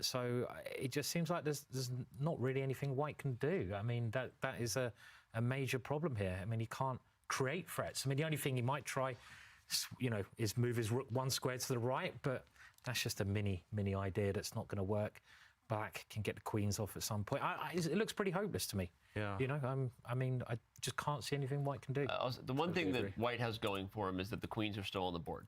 So it just seems like there's not really anything white can do. I mean, that is a major problem here. I mean, he can't create threats. I mean, the only thing he might try, is move his rook 1 square to the right, but that's just a mini idea that's not going to work. Black can get the queens off at some point. It looks pretty hopeless to me. Yeah. I mean, I just can't see anything white can do. The one thing that white has going for him is that the queens are still on the board.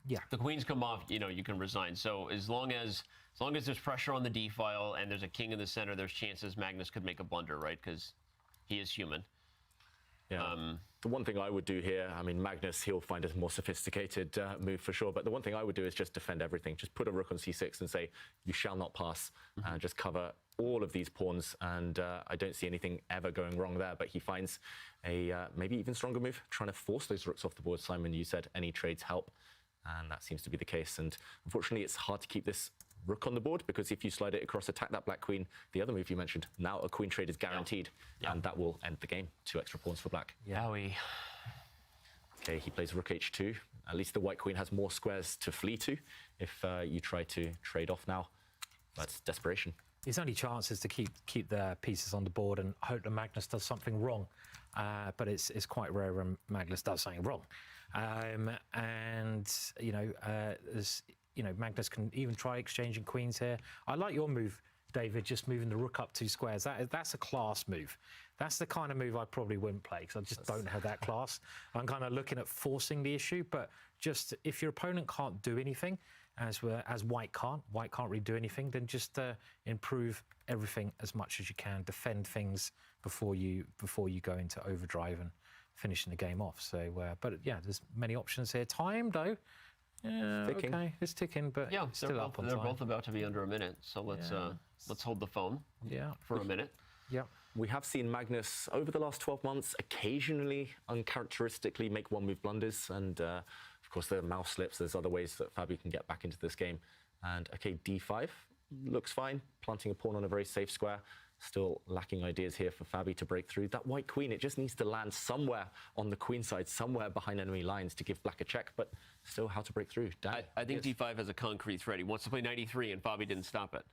Yeah. The queens come off, you can resign. So as long as there's pressure on the D file and there's a king in the center, there's chances Magnus could make a blunder, right? Because he is human. Yeah. The one thing I would do here, I mean, Magnus, he'll find a more sophisticated move for sure, but the one thing I would do is just defend everything. Just put a rook on c6 and say, you shall not pass, and just cover all of these pawns, and I don't see anything ever going wrong there, but he finds a maybe even stronger move, trying to force those rooks off the board. Simon, you said any trades help, and that seems to be the case, and unfortunately it's hard to keep this rook on the board, because if you slide it across, attack that black queen, the other move you mentioned, now a queen trade is guaranteed, and that will end the game. 2 extra pawns for black. Yowie. Okay, he plays rook h2. At least the white queen has more squares to flee to if you try to trade off now. That's desperation. His only chance is to keep the pieces on the board and hope that Magnus does something wrong. But it's quite rare when Magnus does something wrong. Magnus can even try exchanging queens here. I like your move, David, just moving the rook up 2 squares. That's a class move. That's the kind of move I probably wouldn't play, because I just don't have that class. I'm kind of looking at forcing the issue, but just if your opponent can't do anything, as white can't really do anything, then just improve everything as much as you can. Defend things before you go into overdrive and finishing the game off. So, but yeah, there's many options here. Time though. Yeah, okay, it's ticking, but yeah, still up on time. They're both about to be under a minute, so let's hold the phone. For a minute. Yeah. We have seen Magnus over the last 12 months occasionally, uncharacteristically, make one-move blunders, and of course there are mouse slips. There's other ways that Fabi can get back into this game. And okay, d5 looks fine, planting a pawn on a very safe square. Still lacking ideas here for Fabi to break through. That white queen, it just needs to land somewhere on the queen side, somewhere behind enemy lines to give black a check, but still how to break through. I think d5 has a concrete threat. He wants to play knight e3, and Fabi didn't stop it.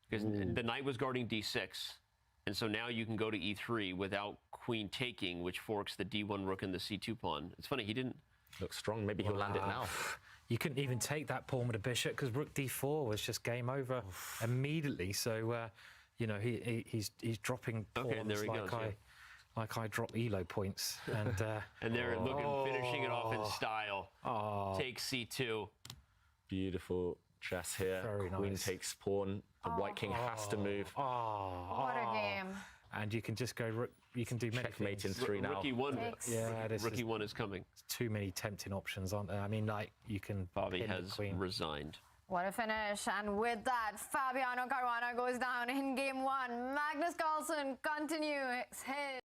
Because the knight was guarding d6, and so now you can go to e3 without queen taking, which forks the d1 rook and the c2 pawn. It's funny, he didn't... Looks strong, maybe he'll land it now. You couldn't even take that pawn with a bishop, because rook d4 was just game over immediately, so... he's dropping pawns like I drop ELO points, and and they're finishing it off in style. Take c2. Beautiful chess here. Very Queen nice. takes pawn. The white king has to move. What a game! And you can just go. You can do many checkmate things. in 3 now. Rookie 1. Rookie 1 is coming. Too many tempting options, aren't there? I mean, like you can. Fabi has resigned. What a finish. And with that, Fabiano Caruana goes down in game 1. Magnus Carlsen continues his